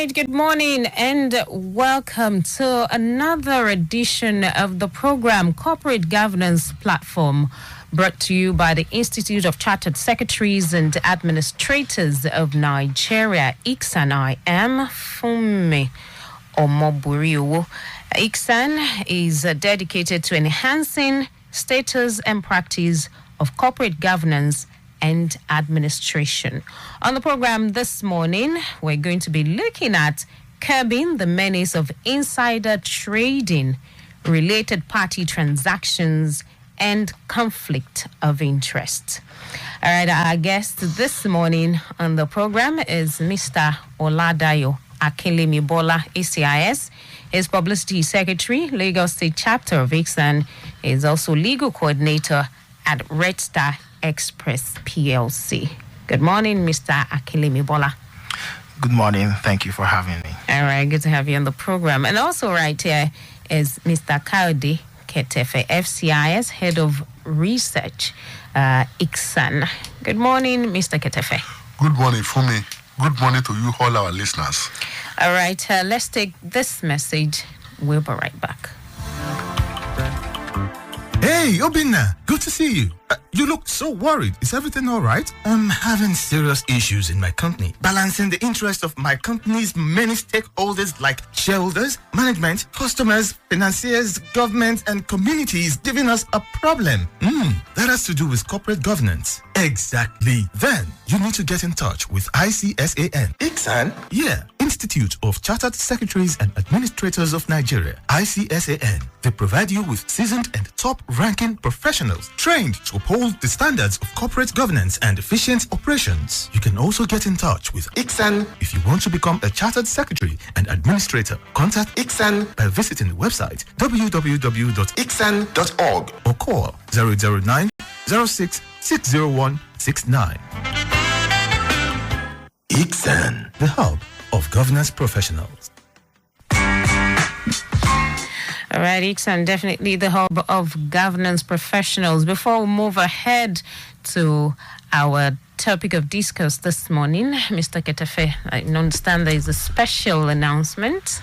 right, good morning and welcome to another edition of the program Corporate Governance Platform, brought to you by the Institute of Chartered Secretaries and Administrators of Nigeria, ICSAN. I am Funmi Omoburiwo. ICSAN is dedicated to enhancing status and practice of corporate governance and administration. On the program this morning, we're going to be looking at curbing the menace of insider trading, related party transactions, and conflict of interest. All right, our guest this morning on the program is Mr. Oladayo Akinlemibola, ACIS. He's Publicity Secretary, Lagos State Chapter of ICSAN. He's also Legal Coordinator at Red Star Express PLC. Good morning, Mr. Akinlemibola. Good morning. Thank you for having me. All right, good to have you on the program. And also right here is Mr. Kaode Ketefe, FCIS, Head of Research, ICSAN. Good morning, Mr. Ketefe. Good morning, Fumi. Good morning to you, all our listeners. All right, let's take this message. We'll be right back. Hey, Obinna, good to see you. You look so worried. Is everything all right? I'm having serious issues in my company, balancing the interests of my company's many stakeholders like shareholders, management, customers, financiers, government, and communities giving us a problem. That has to do with corporate governance. Exactly. Then you need to get in touch with ICSAN. ICSAN? Yeah, Institute of Chartered Secretaries and Administrators of Nigeria, ICSAN. They provide you with seasoned and top-ranking professionals trained to uphold the standards of corporate governance and efficient operations. You can also get in touch with ICSAN. If you want to become a Chartered Secretary and Administrator, contact ICSAN by visiting the website www.icsan.org or call 009 06 601 69. ICSAN, the hub of governance professionals. All right, ICSAN, definitely the hub of governance professionals. Before we move ahead to our topic of discourse this morning, Mr. Ketefe, I understand there is a special announcement.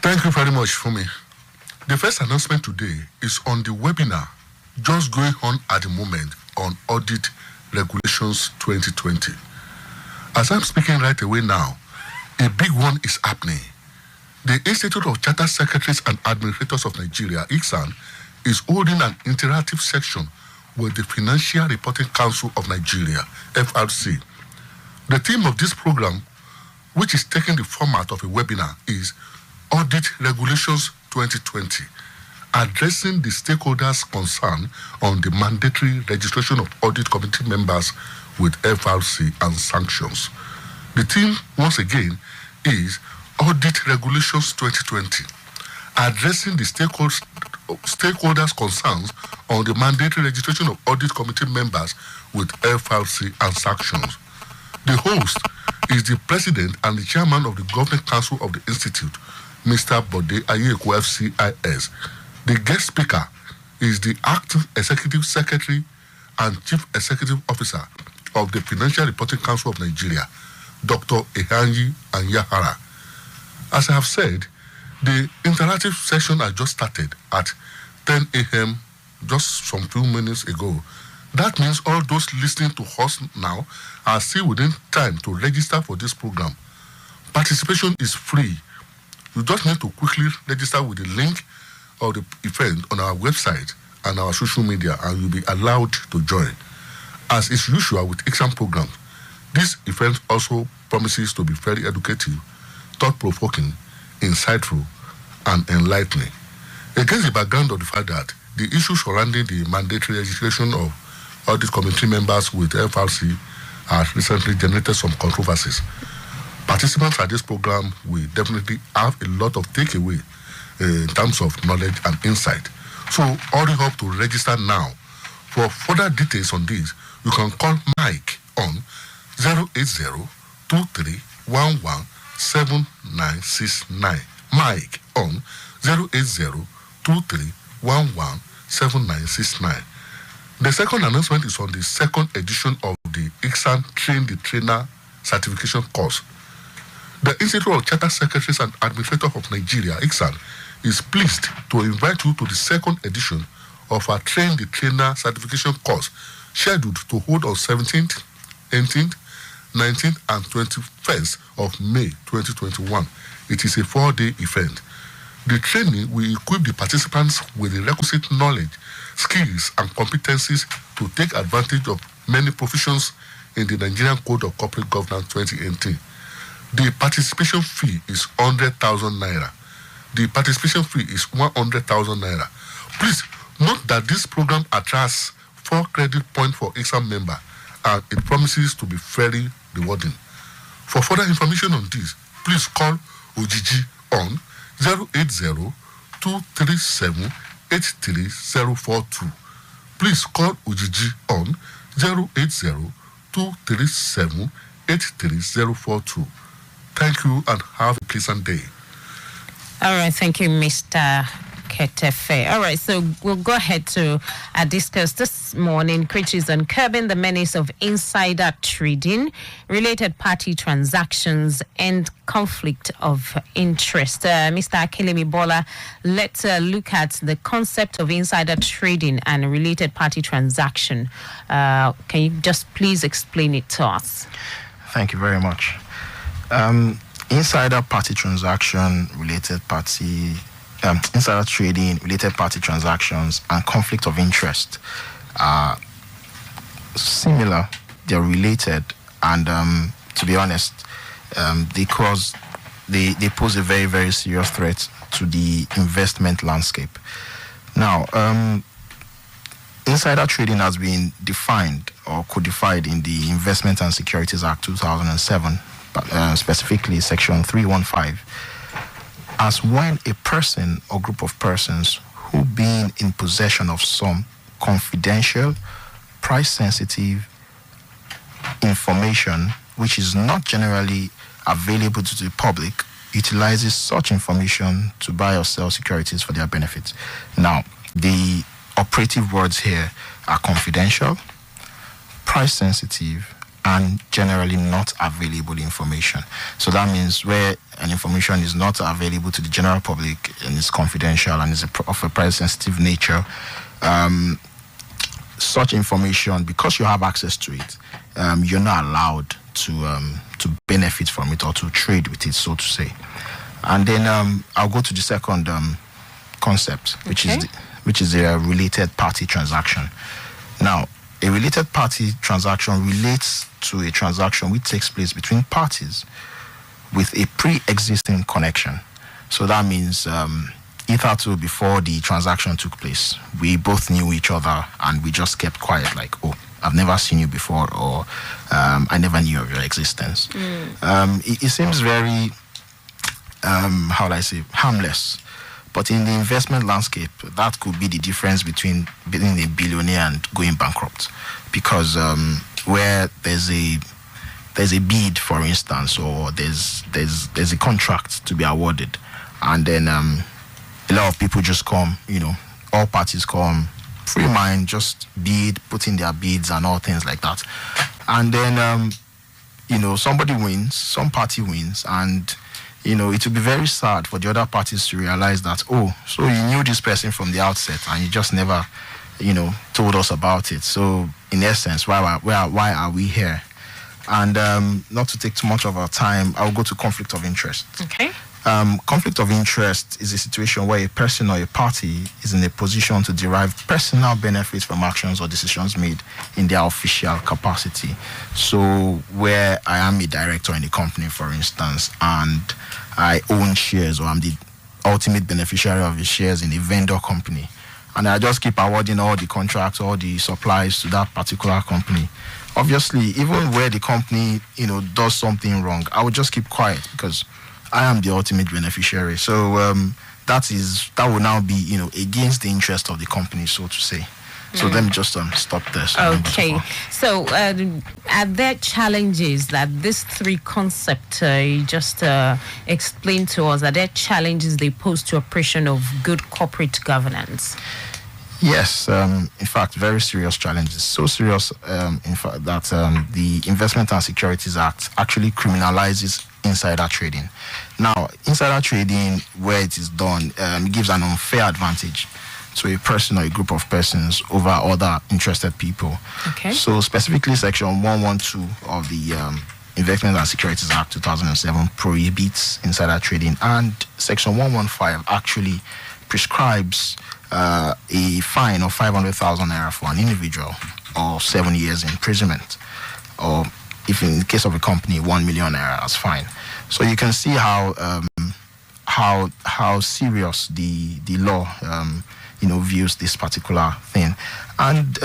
Thank you very much, Fumi. The first announcement today is on the webinar just going on at the moment on Audit Regulations 2020. As I'm speaking right away now, a big one is happening. The Institute of Chartered Secretaries and Administrators of Nigeria, ICSAN, is holding an interactive section with the Financial Reporting Council of Nigeria, FRC. The theme of this program, which is taking the format of a webinar, is Audit Regulations 2020, addressing the stakeholders' concern on the mandatory registration of audit committee members with FRC and sanctions. The theme, once again, is Audit Regulations 2020, addressing the stakeholders' concerns on the mandatory registration of audit committee members with FRC and sanctions. The host is the President and the Chairman of the Governing Council of the Institute, Mr. Bode Ayeko, FCIS. The guest speaker is the Acting Executive Secretary and Chief Executive Officer of the Financial Reporting Council of Nigeria, Dr. Ehanyi Anyahara. As I have said, the interactive session I just started at 10 a.m. just some few minutes ago. That means all those listening to us now are still within time to register for this program. Participation is free. You just need to quickly register with the link of the event on our website and our social media, and you'll be allowed to join. As is usual with ICSAN programs, this event also promises to be very educative, thought-provoking, insightful, and enlightening. Against the background of the fact that the issues surrounding the mandatory registration of audit committee members with FRC has recently generated some controversies. Participants at this program will definitely have a lot of takeaway in terms of knowledge and insight. So hurry up to register now. For further details on this, you can call Mike on 080-2311-7969. Mike on 080-2311-7969. The second announcement is on the second edition of the ICSAN Train the Trainer certification course. The Institute of Chartered Secretaries and Administrators of Nigeria, ICSAN, is pleased to invite you to the second edition of our Train the Trainer certification course, scheduled to hold on 17th, 18th, 19th, and 21st of May 2021. It is a 4-day event. The training will equip the participants with the requisite knowledge, skills, and competencies to take advantage of many provisions in the Nigerian Code of Corporate Governance 2018. The participation fee is 100,000 naira. The participation fee is 100,000 naira. Please note that this program attracts 4 credit points for exam member, and it promises to be very rewarding. For further information on this, please call Ojiji on 080-237-83042. Please call Ojiji on 080-237-83042. Thank you and have a pleasant day. All right, thank you, Mr. Ketefe. All right, so we'll go ahead to discuss this morning creatures on curbing the menace of insider trading, related party transactions, and conflict of interest. Mr. Akelemi Bola, let's look at the concept of insider trading and related party transaction. Can you just please explain it to us? Thank you very much. Insider party transaction, related party, insider trading, related party transactions, and conflict of interest are similar. They're related, and to be honest, they pose a very, very serious threat to the investment landscape. Now, insider trading has been defined or codified in the Investment and Securities Act 2007, specifically Section 315, as when a person or group of persons who being in possession of some confidential, price-sensitive information which is not generally available to the public utilizes such information to buy or sell securities for their benefit. Now, the operative words here are confidential, price-sensitive, and generally not available information. So that means where an information is not available to the general public and is confidential and is of a price-sensitive nature, such information, because you have access to it, you're not allowed to benefit from it or to trade with it, so to say. And then I'll go to the second concept, which is a related party transaction. Now, a related party transaction relates to a transaction which takes place between parties with a pre-existing connection. So that means hitherto, before the transaction took place, we both knew each other and we just kept quiet, like, oh, I've never seen you before, or I never knew of your existence. It seems very, harmless. But in the investment landscape, that could be the difference between being a billionaire and going bankrupt. Because where there's a bid, for instance, or there's a contract to be awarded, and then a lot of people just come, all parties come, free mind, just bid, put in their bids and all things like that. And then, somebody wins, some party wins, and it would be very sad for the other parties to realize that, oh, so you knew this person from the outset and you just never, told us about it. So, in essence, why are we here? And not to take too much of our time, I'll go to conflict of interest. Okay. Conflict of interest is a situation where a person or a party is in a position to derive personal benefits from actions or decisions made in their official capacity. So where I am a director in a company, for instance, and I own shares, or I'm the ultimate beneficiary of the shares in a vendor company, and I just keep awarding all the contracts, all the supplies to that particular company. Obviously, even where the company, does something wrong, I would just keep quiet because I am the ultimate beneficiary. So that will now be, against the interest of the company, so to say. So let me just stop there. Okay. So are there challenges that these three concepts you just explained to us? Are there challenges they pose to operation of good corporate governance? Yes, in fact, very serious challenges. So serious, in fact, that the Investment and Securities Act actually criminalizes insider trading. Now, insider trading, where it is done, gives an unfair advantage to a person or a group of persons over other interested people. Okay. So, specifically, Section 112 of the Investment and Securities Act 2007 prohibits insider trading, and Section 115 actually prescribes a fine of 500,000 naira for an individual or 7 years imprisonment, or if in the case of a company, 1 million naira as fine. So you can see how serious the law views this particular thing, and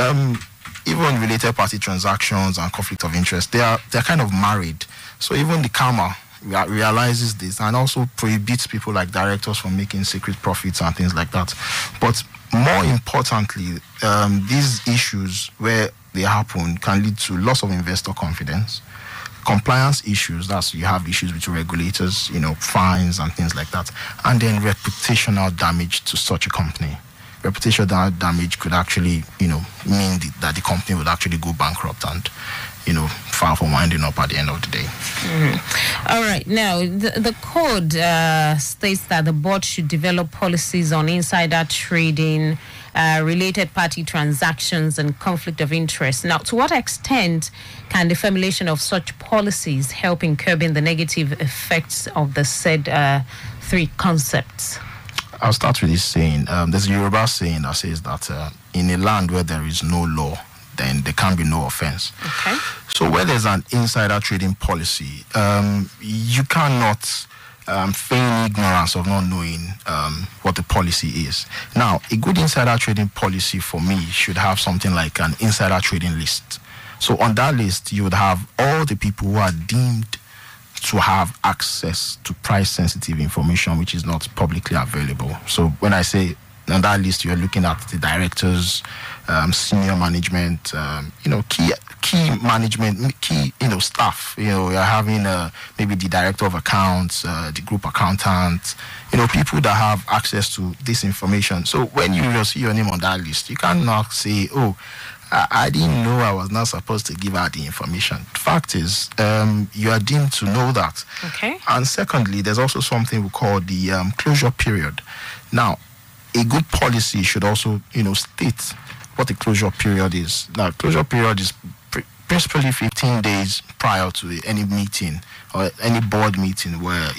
even related party transactions and conflict of interest, they're kind of married. So even the Karma realizes this and also prohibits people like directors from making secret profits and things like that. But more importantly, these issues where they happen can lead to loss of investor confidence, compliance issues, that's you have issues with regulators, fines and things like that, and then reputational damage to such a company. Reputational damage could actually, mean that the company would actually go bankrupt and, file for winding up at the end of the day. Mm-hmm. All right. Now, the code states that the board should develop policies on insider trading, related party transactions, and conflict of interest. Now, to what extent can the formulation of such policies help in curbing the negative effects of the said three concepts? I'll start with this saying. There's a Yoruba saying that says that in a land where there is no law, then there can be no offense. Okay. So where there's an insider trading policy, you cannot feign ignorance of not knowing what the policy is. Now, a good insider trading policy for me should have something like an insider trading list. So on that list, you would have all the people who are deemed to have access to price-sensitive information which is not publicly available. So when I say on that list, you're looking at the directors, senior management, key management, key, staff. You're having maybe the director of accounts, the group accountant, people that have access to this information. So when you just see your name on that list, you cannot say, oh, I didn't know I was not supposed to give out the information. Fact is, you are deemed to know that. Okay. And secondly, there's also something we call the closure period. Now, a good policy should also, state what the closure period is. Now, closure period is principally 15 days prior to any meeting or any board meeting where,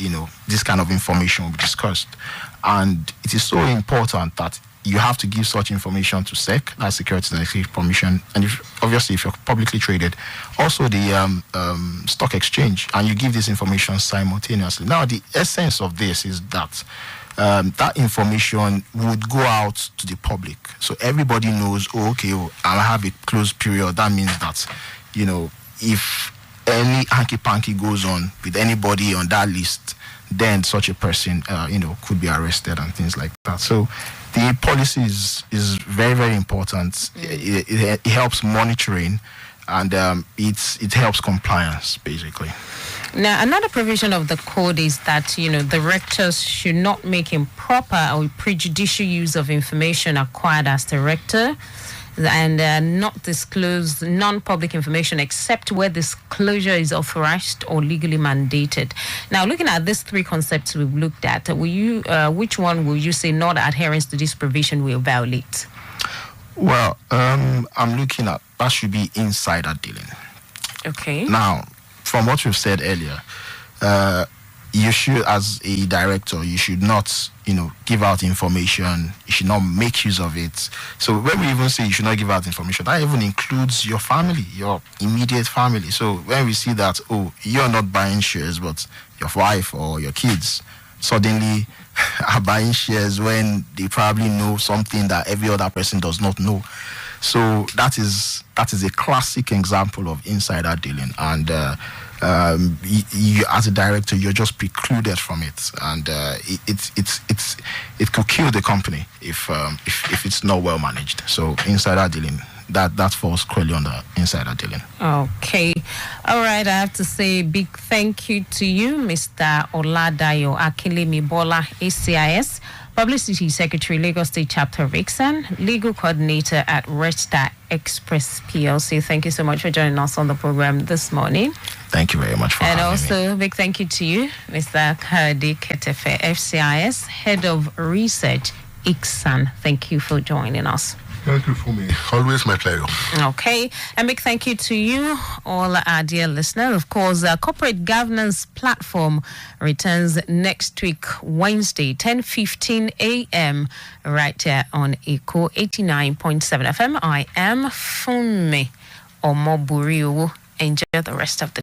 this kind of information will be discussed. And it is so important that you have to give such information to SEC, that's Securities and Exchange Commission, and if you're publicly traded, also the stock exchange, and you give this information simultaneously. Now, the essence of this is that that information would go out to the public, so everybody knows. I'll have a closed period. That means that, if any hanky-panky goes on with anybody on that list, then such a person, could be arrested and things like that. So the policy is very, very important. It helps monitoring, and it helps compliance, basically. Now, another provision of the code is that, directors should not make improper or prejudicial use of information acquired as director, and not disclose non-public information except where disclosure is authorized or legally mandated. Now, looking at these three concepts we've looked at, which one will you say not adherence to this provision will violate? Well, I'm looking at that should be insider dealing. Okay. Now, from what you've said earlier, you should, as a director, you should not, give out information. You should not make use of it. So when we even say you should not give out information, that even includes your family, your immediate family. So when we see that, you're not buying shares, but your wife or your kids suddenly are buying shares when they probably know something that every other person does not know. So that is a classic example of insider dealing, and you, as a director, you're just precluded from it, and it could kill the company if it's not well managed. So insider dealing, that falls clearly under insider dealing. Okay, all right. I have to say a big thank you to you, Mr. Oladayo Akinlemi Bola, ACIS, Publicity Secretary, Lagos State Chapter Vixen, Legal Coordinator at Red Star Express PLC. Thank you so much for joining us on the program this morning. Thank you very much for having me. And also, big thank you to you, Mr. Kadi Ketefe, FCIS, Head of Research, ICSAN. Thank you for joining us. Thank you for me. Always my pleasure. Okay. And big thank you to you, all our dear listeners. Of course, the Corporate Governance Platform returns next week, Wednesday, 10:15 a.m., right here on Echo 89.7 FM. I am Funmi Omoburiu. Enjoy the rest of the